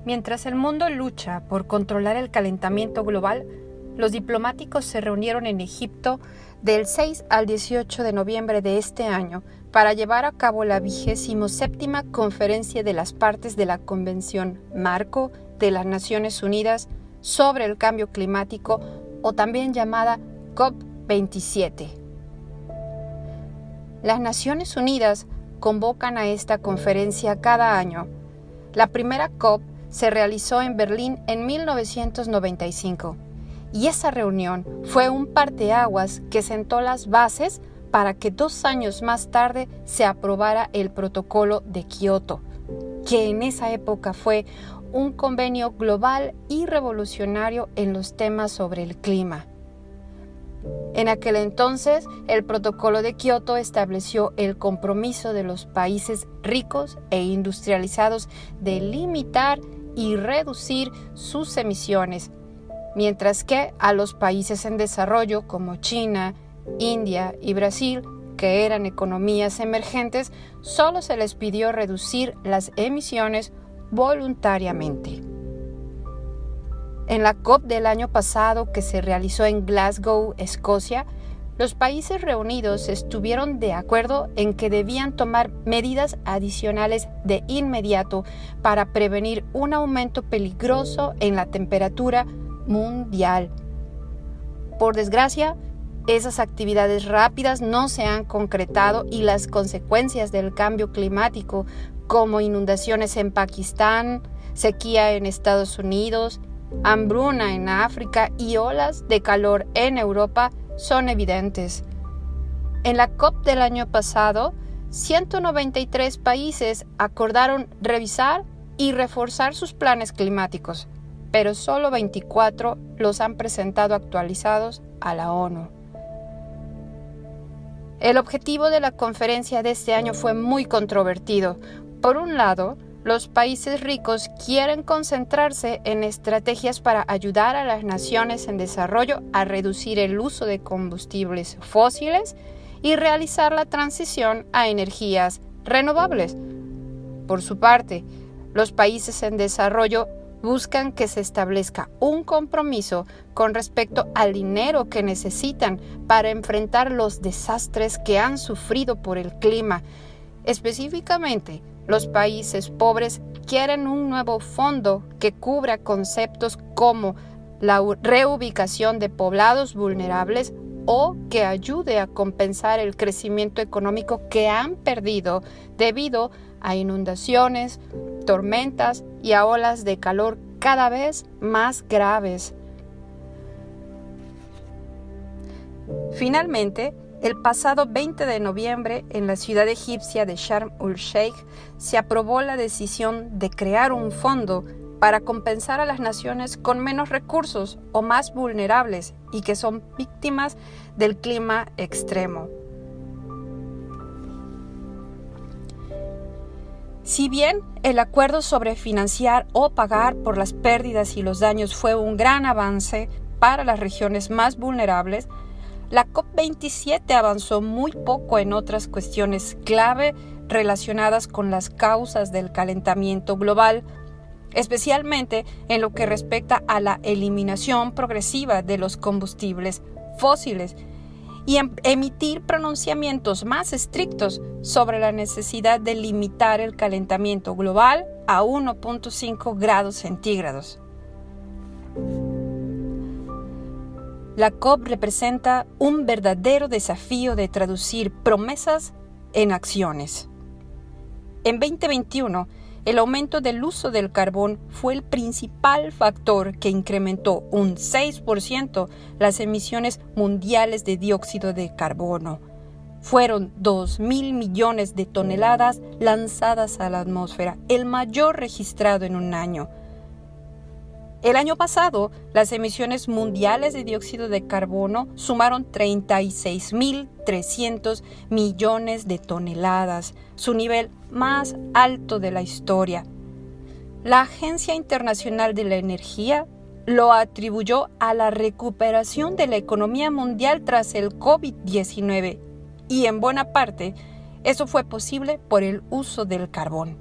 Mientras el mundo lucha por controlar el calentamiento global, los diplomáticos se reunieron en Egipto del 6 al 18 de noviembre de este año para llevar a cabo la 27ª Conferencia de las Partes de la Convención Marco de las Naciones Unidas sobre el Cambio Climático, o también llamada COP27. Las Naciones Unidas convocan a esta conferencia cada año. La primera COP se realizó en Berlín en 1995 y esa reunión fue un parteaguas que sentó las bases para que 2 años más tarde se aprobara el Protocolo de Kioto, que en esa época fue un convenio global y revolucionario en los temas sobre el clima. En aquel entonces, el Protocolo de Kioto estableció el compromiso de los países ricos e industrializados de limitar y reducir sus emisiones, mientras que a los países en desarrollo como China, India y Brasil, que eran economías emergentes, solo se les pidió reducir las emisiones voluntariamente. En la COP del año pasado, que se realizó en Glasgow, Escocia, los países reunidos estuvieron de acuerdo en que debían tomar medidas adicionales de inmediato para prevenir un aumento peligroso en la temperatura mundial. Por desgracia, esas actividades rápidas no se han concretado y las consecuencias del cambio climático, como inundaciones en Pakistán, sequía en Estados Unidos, hambruna en África y olas de calor en Europa, son evidentes. En la COP del año pasado, 193 países acordaron revisar y reforzar sus planes climáticos, pero solo 24 los han presentado actualizados a la ONU. El objetivo de la conferencia de este año fue muy controvertido. Por un lado, los países ricos quieren concentrarse en estrategias para ayudar a las naciones en desarrollo a reducir el uso de combustibles fósiles y realizar la transición a energías renovables. Por su parte, los países en desarrollo buscan que se establezca un compromiso con respecto al dinero que necesitan para enfrentar los desastres que han sufrido por el clima. Específicamente, los países pobres quieren un nuevo fondo que cubra conceptos como la reubicación de poblados vulnerables o que ayude a compensar el crecimiento económico que han perdido debido a inundaciones, tormentas y a olas de calor cada vez más graves. Finalmente, el pasado 20 de noviembre, en la ciudad egipcia de Sharm el-Sheikh, se aprobó la decisión de crear un fondo para compensar a las naciones con menos recursos o más vulnerables y que son víctimas del clima extremo. Si bien el acuerdo sobre financiar o pagar por las pérdidas y los daños fue un gran avance para las regiones más vulnerables, la COP27 avanzó muy poco en otras cuestiones clave relacionadas con las causas del calentamiento global, especialmente en lo que respecta a la eliminación progresiva de los combustibles fósiles y emitir pronunciamientos más estrictos sobre la necesidad de limitar el calentamiento global a 1.5 grados centígrados. La COP representa un verdadero desafío de traducir promesas en acciones. En 2021, el aumento del uso del carbón fue el principal factor que incrementó un 6% las emisiones mundiales de dióxido de carbono. Fueron 2.000 millones de toneladas lanzadas a la atmósfera, el mayor registrado en un año. El año pasado, las emisiones mundiales de dióxido de carbono sumaron 36.300 millones de toneladas, su nivel más alto de la historia. La Agencia Internacional de la Energía lo atribuyó a la recuperación de la economía mundial tras el COVID-19 y en buena parte eso fue posible por el uso del carbón.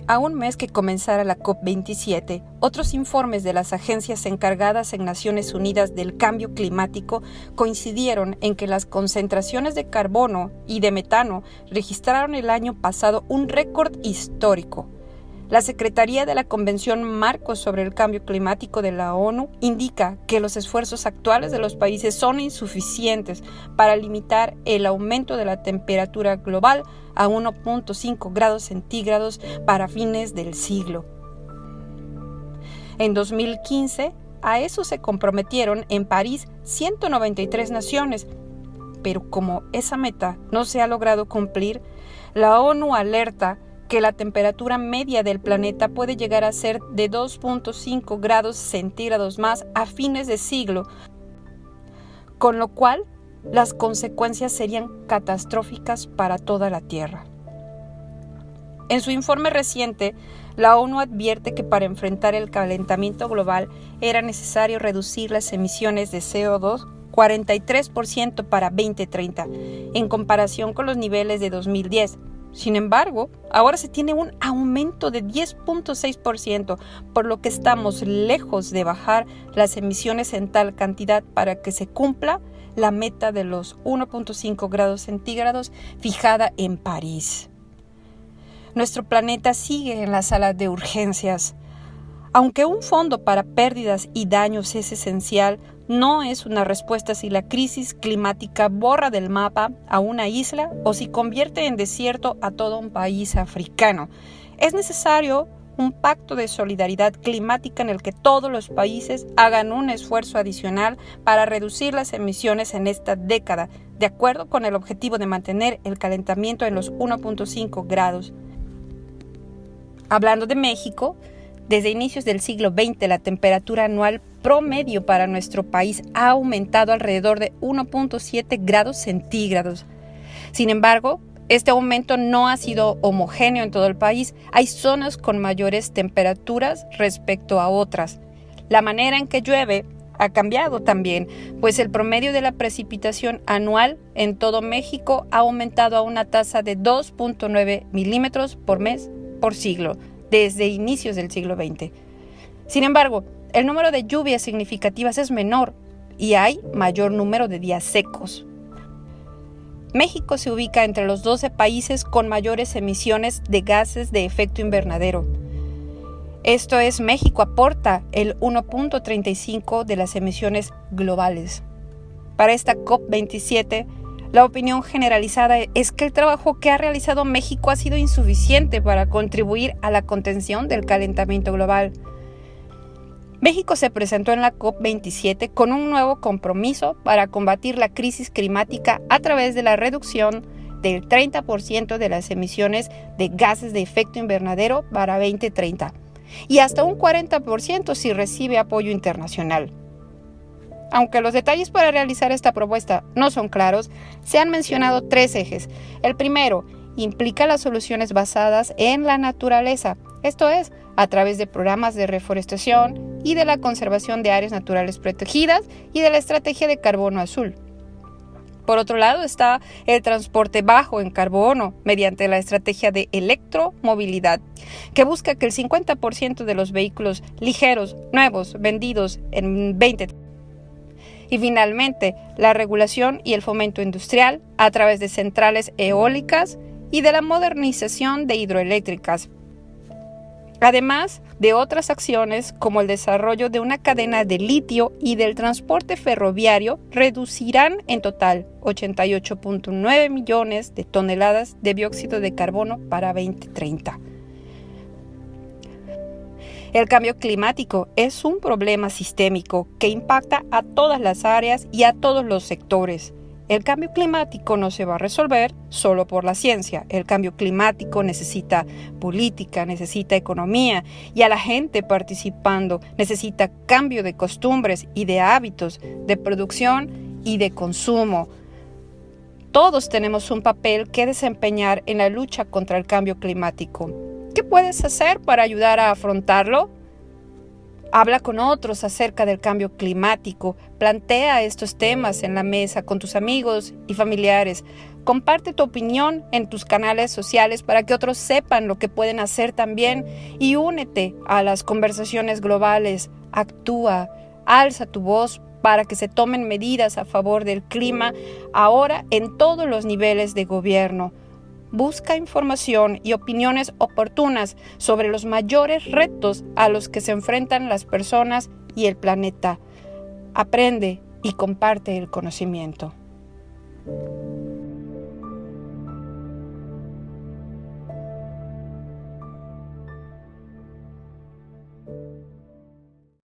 A un mes que comenzara la COP27, otros informes de las agencias encargadas en Naciones Unidas del cambio climático coincidieron en que las concentraciones de carbono y de metano registraron el año pasado un récord histórico. La Secretaría de la Convención Marco sobre el Cambio Climático de la ONU indica que los esfuerzos actuales de los países son insuficientes para limitar el aumento de la temperatura global a 1.5 grados centígrados para fines del siglo. En 2015, a eso se comprometieron en París 193 naciones, pero como esa meta no se ha logrado cumplir, la ONU alerta que la temperatura media del planeta puede llegar a ser de 2.5 grados centígrados más a fines de siglo, con lo cual las consecuencias serían catastróficas para toda la Tierra. En su informe reciente, la ONU advierte que para enfrentar el calentamiento global era necesario reducir las emisiones de CO2 43% para 2030, en comparación con los niveles de 2010. Sin embargo, ahora se tiene un aumento de 10.6%, por lo que estamos lejos de bajar las emisiones en tal cantidad para que se cumpla la meta de los 1.5 grados centígrados fijada en París. Nuestro planeta sigue en la sala de urgencias. Aunque un fondo para pérdidas y daños es esencial, no es una respuesta si la crisis climática borra del mapa a una isla o si convierte en desierto a todo un país africano. Es necesario un pacto de solidaridad climática en el que todos los países hagan un esfuerzo adicional para reducir las emisiones en esta década, de acuerdo con el objetivo de mantener el calentamiento en los 1.5 grados. Hablando de México, desde inicios del siglo XX, la temperatura anual promedio para nuestro país ha aumentado alrededor de 1.7 grados centígrados. Sin embargo, este aumento no ha sido homogéneo en todo el país. Hay zonas con mayores temperaturas respecto a otras. La manera en que llueve ha cambiado también, pues el promedio de la precipitación anual en todo México ha aumentado a una tasa de 2.9 milímetros por mes por siglo, desde inicios del siglo XX. Sin embargo, el número de lluvias significativas es menor y hay mayor número de días secos. México se ubica entre los 12 países con mayores emisiones de gases de efecto invernadero. Esto es, México aporta el 1.35% de las emisiones globales. Para esta COP27, la opinión generalizada es que el trabajo que ha realizado México ha sido insuficiente para contribuir a la contención del calentamiento global. México se presentó en la COP27 con un nuevo compromiso para combatir la crisis climática a través de la reducción del 30% de las emisiones de gases de efecto invernadero para 2030 y hasta un 40% si recibe apoyo internacional. Aunque los detalles para realizar esta propuesta no son claros, se han mencionado 3 ejes. El primero implica las soluciones basadas en la naturaleza, esto es, a través de programas de reforestación y de la conservación de áreas naturales protegidas y de la estrategia de carbono azul. Por otro lado está el transporte bajo en carbono mediante la estrategia de electromovilidad, que busca que el 50% de los vehículos ligeros nuevos vendidos en 2030. Y finalmente, la regulación y el fomento industrial a través de centrales eólicas y de la modernización de hidroeléctricas. Además de otras acciones como el desarrollo de una cadena de litio y del transporte ferroviario, reducirán en total 88.9 millones de toneladas de dióxido de carbono para 2030. El cambio climático es un problema sistémico que impacta a todas las áreas y a todos los sectores. El cambio climático no se va a resolver solo por la ciencia. El cambio climático necesita política, necesita economía y a la gente participando. Necesita cambio de costumbres y de hábitos, de producción y de consumo. Todos tenemos un papel que desempeñar en la lucha contra el cambio climático. ¿Qué puedes hacer para ayudar a afrontarlo? Habla con otros acerca del cambio climático, plantea estos temas en la mesa con tus amigos y familiares. Comparte tu opinión en tus canales sociales para que otros sepan lo que pueden hacer también y únete a las conversaciones globales. Actúa, alza tu voz para que se tomen medidas a favor del clima ahora en todos los niveles de gobierno. Busca información y opiniones oportunas sobre los mayores retos a los que se enfrentan las personas y el planeta. Aprende y comparte el conocimiento.